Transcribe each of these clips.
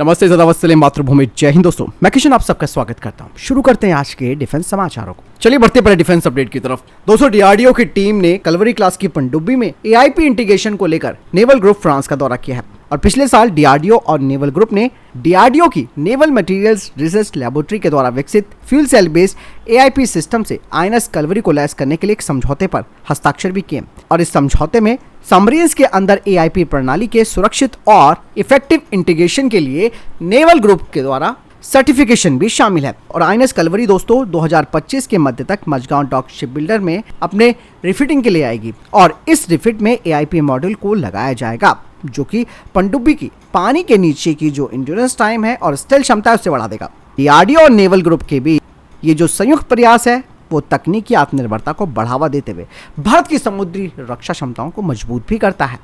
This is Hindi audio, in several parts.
नमस्ते, सदावत्सले मातृभूमि, जय हिंद। दोस्तों, मैं किशन आप सबका स्वागत करता हूं। शुरू करते हैं आज के डिफेंस समाचारों को। चलिए बढ़ते पहले डिफेंस अपडेट की तरफ। दोस्तों, डीआरडीओ की टीम ने कलवरी क्लास की पनडुब्बी में एआईपी इंटीग्रेशन को लेकर नेवल ग्रुप फ्रांस का दौरा किया है। और पिछले साल डीआरडीओ और नेवल ग्रुप ने डीआरडीओ की नेवल मटेरियल्स रिसर्च लैबोरेटरी के द्वारा विकसित fuel cell based AIP system से आईएनएस कलवरी को लैस करने के लिए एक समझौते पर हस्ताक्षर भी किए। और इस समझौते में सबमरीन्स के अंदर एआईपी प्रणाली के सुरक्षित और इफेक्टिव इंटीग्रेशन के लिए नेवल ग्रुप के द्वारा सर्टिफिकेशन भी शामिल है। और आईएनएस कलवरी दोस्तों 2025 के मध्य तक मझगांव डॉक शिप बिल्डर में अपने रिफिटिंग के लिए आएगी। और इस रिफिट में एआईपी मॉड्यूल को लगाया जाएगा, जो कि पनडुब्बी की पानी के नीचे की जो इंड्योरेंस टाइम है और स्टेल क्षमता है उससे बढ़ा देगा। डीआरडीओ और नेवल ग्रुप के बीच ये जो संयुक्त प्रयास है वो तकनीकी आत्मनिर्भरता को बढ़ावा देते हुए भारत की समुद्री रक्षा क्षमताओं को मजबूत भी करता है।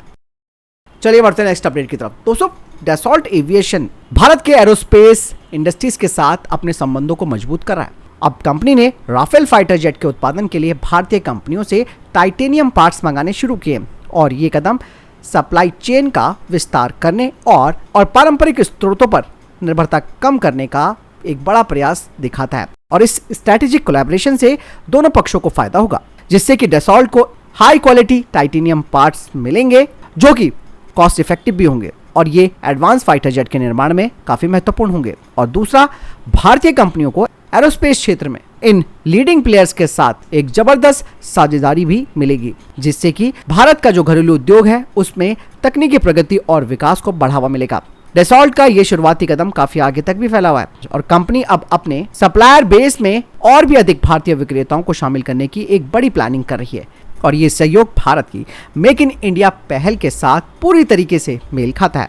चलिए बढ़ते हैं नेक्स्ट अपडेट की तरफ। दोस्तों, डसॉल्ट एविएशन भारत के एरोस्पेस इंडस्ट्रीज के साथ अपने संबंधों को मजबूत कर रहा है। अब कंपनी ने राफेल फाइटर जेट के उत्पादन के लिए भारतीय कंपनियों से टाइटेनियम पार्ट्स मंगाने शुरू किए। और ये कदम सप्लाई चेन का विस्तार करने और पारंपरिक स्रोतों पर निर्भरता कम करने का एक बड़ा प्रयास दिखाता है। और इस स्ट्रैटेजिक कोलैबोरेशन से दोनों पक्षों को फायदा होगा, जिससे कि डसॉल्ट को हाई क्वालिटी टाइटेनियम पार्ट्स मिलेंगे जो कि कॉस्ट इफेक्टिव भी होंगे और ये एडवांस फाइटर जेट के निर्माण में काफी महत्वपूर्ण होंगे। और दूसरा, भारतीय कंपनियों को एरोस्पेस क्षेत्र में इन लीडिंग प्लेयर्स के साथ एक जबरदस्त साझेदारी भी मिलेगी, जिससे कि भारत का जो घरेलू उद्योग है उसमें तकनीकी प्रगति और विकास को बढ़ावा मिलेगा। डसॉल्ट का ये शुरुआती कदम काफी आगे तक भी फैला हुआ है और कंपनी अब अपने सप्लायर बेस में और भी अधिक भारतीय विक्रेताओं को शामिल करने की एक बड़ी प्लानिंग कर रही है। और ये सहयोग भारत की मेक इन इंडिया पहल के साथ पूरी तरीके से मेल खाता है।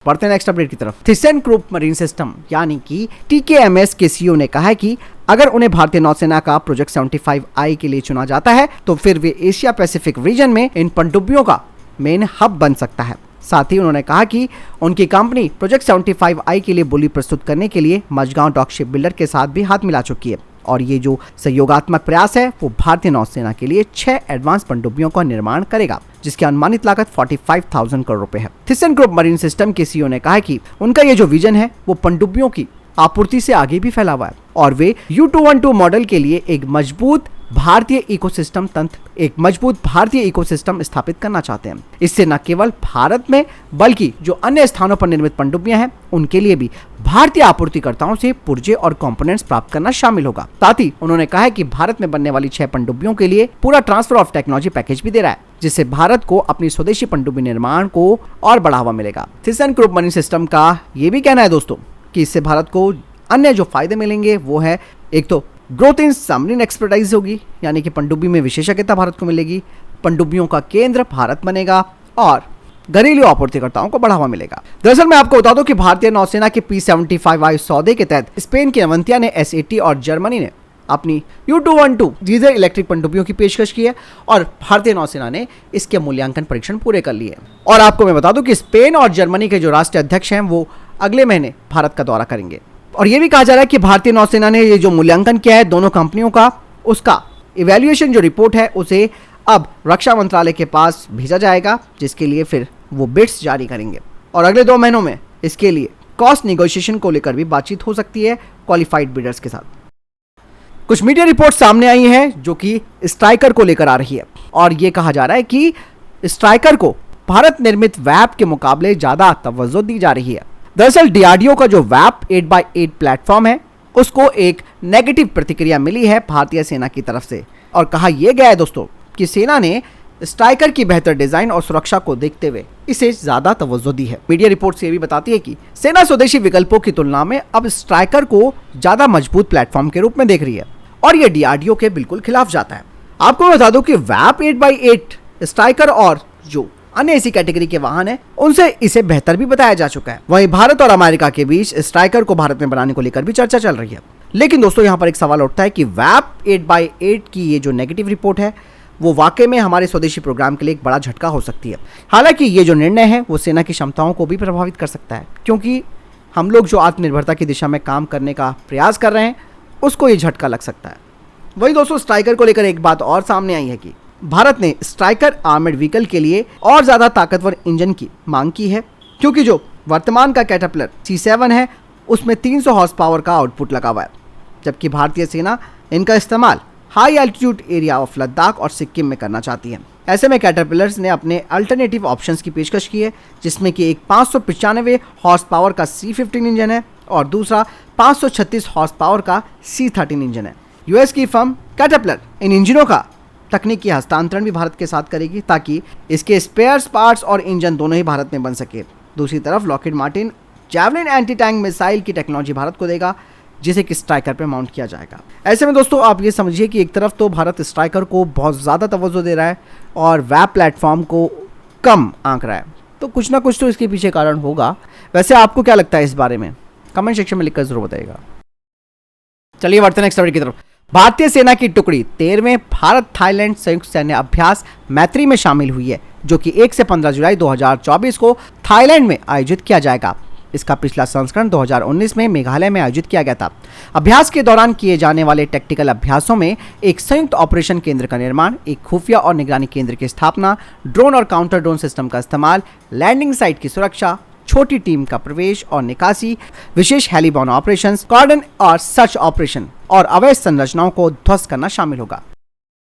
बढ़ते हैं नेक्स्ट अपडेट की तरफ। थिसेनक्रूप मरीन सिस्टम यानी कि टीकेएमएस के सीईओ ने कहा है कि अगर उन्हें भारतीय नौसेना का प्रोजेक्ट 75I के लिए चुना जाता है तो फिर वे एशिया पैसिफिक रीजन में इन पनडुब्बियों का मेन हब बन सकता है। साथ ही उन्होंने कहा कि उनकी कंपनी प्रोजेक्ट 75I के लिए बोली प्रस्तुत करने के लिए मझगांव डॉक शिप बिल्डर के साथ भी हाथ मिला चुकी है। और ये जो सहयोगात्मक प्रयास है वो भारतीय नौसेना के लिए 6 एडवांस पनडुब्बियों का निर्माण करेगा, जिसकी अनुमानित लागत 45,000 करोड़ रुपए है। थिसेनक्रूप मरीन सिस्टम के सीईओ ने कहा कि उनका ये जो विजन है वो पनडुब्बियों की आपूर्ति से आगे भी फैला हुआ है और वे U212 मॉडल के लिए एक मजबूत भारतीय इकोसिस्टम स्थापित करना चाहते हैं। इससे न केवल भारत में बल्कि जो अन्य स्थानों पर निर्मित पनडुब्बियां हैं उनके लिए भी भारतीय आपूर्तिकर्ताओं से पुर्जे और कंपोनेंट्स प्राप्त करना शामिल होगा। साथ ही उन्होंने कहा है कि भारत में बनने वाली 6 पनडुब्बियों के लिए पूरा ट्रांसफर ऑफ टेक्नोलॉजी पैकेज भी दे रहा है, जिससे भारत को अपनी स्वदेशी पनडुब्बी निर्माण को और बढ़ावा मिलेगा। थिसेनक्रूप मरीन सिस्टम का ये भी कहना है दोस्तों कि इससे भारत को अन्य जो फायदे मिलेंगे वो है, एक तो ग्रोथ इन सबमरीन एक्सपर्टाइज होगी, यानी कि पनडुब्बी में विशेषज्ञता भारत को मिलेगी, पनडुब्बियों का केंद्र भारत बनेगा और घरेलू आपूर्तिकर्ताओं को बढ़ावा मिलेगा। दरअसल मैं आपको बता दूं कि भारतीय नौसेना के P75I सौदे के तहत स्पेन की अवंतिया ने SAT और जर्मनी ने अपनी U212 डीजल इलेक्ट्रिक पनडुब्बियों की पेशकश की है और भारतीय नौसेना ने इसके मूल्यांकन परीक्षण पूरे कर लिए। और आपको मैं बता दूं कि स्पेन और जर्मनी के जो राष्ट्रीय अध्यक्ष हैं वो अगले महीने भारत का दौरा करेंगे। और ये भी कहा जा रहा है कि भारतीय नौसेना ने ये जो मूल्यांकन किया है दोनों कंपनियों का, उसका इवैल्यूएशन जो रिपोर्ट है उसे अब रक्षा मंत्रालय के पास भेजा जाएगा, जिसके लिए फिर वो बिड्स जारी करेंगे। और अगले 2 महीनों में इसके लिए कॉस्ट निगोशिएशन को लेकर भी बातचीत हो सकती है क्वालिफाइड बिडर्स के साथ। कुछ मीडिया रिपोर्ट सामने आई है जो कि स्ट्राइकर को लेकर आ रही है और ये कहा जा रहा है कि स्ट्राइकर को भारत निर्मित वैप के मुकाबले ज्यादा तवज्जो दी जा रही है। दरअसल डीआरडीओ का जो वैप 8x8 प्लेटफॉर्म है उसको एक नेगेटिव प्रतिक्रिया मिली है भारतीय सेना की तरफ से और कहा यह गया है दोस्तों कि सेना ने स्ट्राइकर की बेहतर डिजाइन और सुरक्षा को देखते हुए इसे ज्यादा तवज्जो दी है। मीडिया रिपोर्ट्स ये भी बताती है कि सेना स्वदेशी विकल्पों की तुलना में अब स्ट्राइकर को ज्यादा मजबूत प्लेटफॉर्म के रूप में देख रही है और यह डीआरडीओ के बिल्कुल खिलाफ जाता है। आपको बता दूं कि वैप 8x8 स्ट्राइकर और जो अन्य इसी कैटेगरी के वाहन है उनसे इसे बेहतर भी बताया जा चुका है। वहीं भारत और अमेरिका के बीच स्ट्राइकर को भारत में बनाने को लेकर भी चर्चा चल रही है। लेकिन दोस्तों यहाँ पर एक सवाल उठता है कि वैप 8x8 की ये जो नेगेटिव रिपोर्ट है वो वाकई में हमारे स्वदेशी प्रोग्राम के लिए एक बड़ा झटका हो सकती है। हालांकि ये जो निर्णय है वो सेना की क्षमताओं को भी प्रभावित कर सकता है, क्योंकि हम लोग जो आत्मनिर्भरता की दिशा में काम करने का प्रयास कर रहे हैं उसको ये झटका लग सकता है। वही दोस्तों स्ट्राइकर को लेकर एक बात और सामने आई है कि भारत ने स्ट्राइकर आर्मर्ड व्हीकल के लिए और ज्यादा ताकतवर इंजन की मांग की है, क्योंकि जो वर्तमान का कैटरपिलर C7 है, उसमें 300 हॉर्स पावर का आउटपुट लगा हुआ है, जबकि भारतीय सेना इनका इस्तेमाल high altitude area of Ladakh और सिक्किम में करना चाहती है। ऐसे में कैटरपिलर्स ने अपने अल्टरनेटिव ऑप्शंस की पेशकश की है, जिसमें कि एक 595 हॉर्स पावर का C15 इंजन है और दूसरा 536 हॉर्स पावर का C13 इंजन है। यूएस की फर्म कैटरपिलर इन इंजनों का तकनीकी हस्तांतरण भी भारत के साथ करेगी, ताकि इसके स्पेयर्स, पार्ट्स और इंजन दोनों ही भारत में बन सके। दूसरी तरफ Lockheed Martin javelin anti tank missile की टेक्नोलॉजी भारत को देगा, जिसे कि स्ट्राइकर पे माउंट किया जाएगा। ऐसे में दोस्तों आप ये समझिए कि एक तरफ तो भारत स्ट्राइकर को बहुत ज़्यादा तवज्जो दे रहा है और वेब प्लेटफॉर्म को कम आंक रहा है, तो कुछ ना कुछ तो इसके पीछे कारण होगा। वैसे आपको क्या लगता है इस बारे में? कमेंट सेक्शन में लिखकर जरूर बताइएगा। चलिए बढ़ते हैं नेक्स्ट अपडेट की तरफ। भारतीय सेना की टुकड़ी 13वें भारत थाईलैंड संयुक्त सैन्य अभ्यास मैत्री में शामिल हुई है, जो कि 1 से 15 जुलाई 2024 को थाईलैंड में आयोजित किया जाएगा। इसका पिछला संस्करण 2019 में मेघालय में आयोजित किया गया था। अभ्यास के दौरान किए जाने वाले टेक्टिकल अभ्यासों में एक संयुक्त ऑपरेशन केंद्र का निर्माण, एक खुफिया और निगरानी केंद्र की स्थापना, ड्रोन और काउंटर ड्रोन सिस्टम का इस्तेमाल, लैंडिंग साइट की सुरक्षा, छोटी टीम का प्रवेश और निकासी, विशेष हेलीबॉर्न ऑपरेशन, कॉर्डन और सर्च ऑपरेशन और अवैध संरचनाओं को ध्वस्त करना शामिल होगा।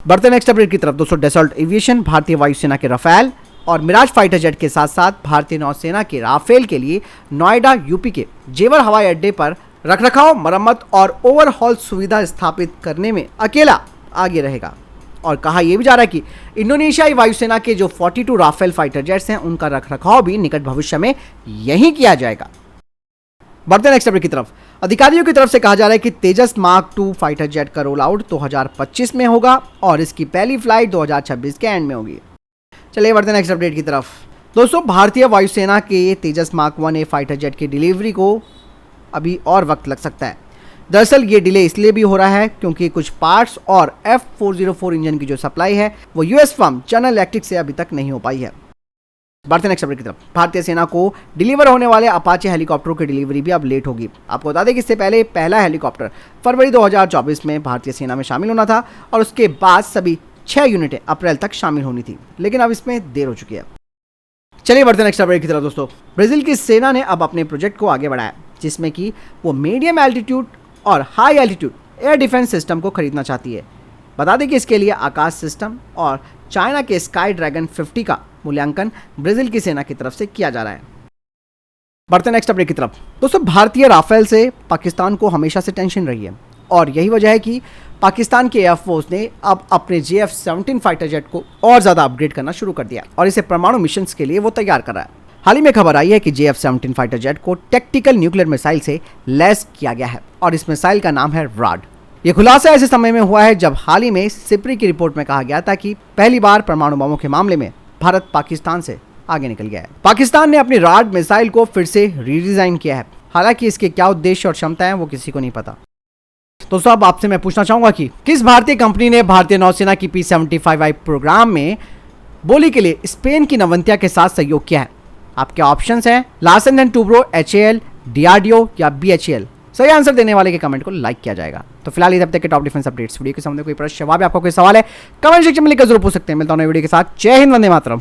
बढ़ते नेक्स्ट अपडेट की तरफ दोस्तों। डसॉल्ट एविएशन भारतीय वायुसेना के राफेल और मिराज फाइटर जेट के साथ साथ भारतीय नौसेना के राफेल के लिए नोएडा यूपी के जेवर हवाई अड्डे पर रखरखाव, मरम्मत और ओवरहॉल सुविधा स्थापित करने में अकेला आगे रहेगा। और कहा यह भी जा रहा है कि इंडोनेशियाई वायुसेना के जो 42 राफेल फाइटर जेट्स हैं, उनका रखरखाव भी निकट भविष्य में यहीं किया जाएगा। बढ़ते नेक्स्ट अपडेट की तरफ। अधिकारियों की तरफ से कहा जा रहा है कि तेजस मार्क 2 फाइटर जेट का रोल आउट 2025 में होगा और इसकी पहली फ्लाइट 2026 के एंड में होगी। चलिए बढ़ते नेक्स्ट अपडेट की तरफ। दोस्तों भारतीय वायुसेना के तेजस मार्क 1A फाइटर जेट की डिलीवरी को अभी और वक्त लग सकता है। दरअसल ये डिले इसलिए भी हो रहा है क्योंकि कुछ पार्ट्स और F404 इंजन की जो सप्लाई है वो यूएस फर्म जनरल इलेक्ट्रिक से अभी तक नहीं हो पाई है। बढ़ते नेक्स्ट अपडेट की तरफ। भारतीय सेना को डिलीवर होने वाले अपाचे हेलीकॉप्टरों की डिलीवरी भी अब लेट होगी। आपको बता दें कि इससे पहले पहला हेलीकॉप्टर फरवरी 2024 में भारतीय सेना में शामिल होना था और उसके बाद सभी 6 यूनिटें अप्रैल तक शामिल होनी थी, लेकिन अब इसमें देर हो चुकी है। चलिए बढ़ते नेक्स्ट अपडेट की तरफ दोस्तों। ब्राजील की सेना ने अब अपने प्रोजेक्ट को आगे बढ़ाया, जिसमें कि वो मीडियम एल्टीट्यूड और high altitude air defence system को खरीदना चाहती है। बता दें कि इसके लिए आकाश सिस्टम और चाइना के स्काई ड्रैगन 50 का मूल्यांकन ब्राजील की सेना की तरफ से किया जा रहा है। बढ़ते नेक्स्ट अपडेट की तरफ दोस्तों। भारतीय राफेल से पाकिस्तान को हमेशा से टेंशन रही है और यही वजह है कि पाकिस्तान के एयरफोर्स ने अब अपने JF-17 फाइटर जेट को और ज़्यादा अपग्रेड करना शुरू कर दिया और इसे परमाणु मिशन के लिए वो तैयार कर रहा है। हाल ही में खबर आई है कि JF-17 फाइटर जेट को टैक्टिकल न्यूक्लियर मिसाइल से लैस किया गया है और इस मिसाइल का नाम है राड। ये खुलासा ऐसे समय में हुआ है जब हाल ही में सिप्री की रिपोर्ट में कहा गया था कि पहली बार परमाणु बमों के मामले में भारत पाकिस्तान से आगे निकल गया है। पाकिस्तान ने अपनी राड मिसाइल को फिर से रीडिजाइन किया है, हालांकि इसके क्या उद्देश्य और क्षमताएं वो किसी को नहीं पता। दोस्तों अब आपसे मैं पूछना चाहूंगा कि किस भारतीय कंपनी ने भारतीय नौसेना की P-75I प्रोग्राम में बोली के लिए स्पेन की नवंतिया के साथ सहयोग किया है? आपके ऑप्शंस हैं Larsen and Toubro, HAL, DRDO या BHEL। सही आंसर देने वाले के कमेंट को लाइक किया जाएगा। तो फिलहाल इस हफ्ते के टॉप डिफेंस अपडेट्स वीडियो के सामने कोई प्रश्न जवाब आपका कोई सवाल है कमेंट सेक्शन में लिखकर जरूर पूछ सकते हैं। मिलता हूं नई वीडियो के साथ। जय हिंद, वंदे मातरम।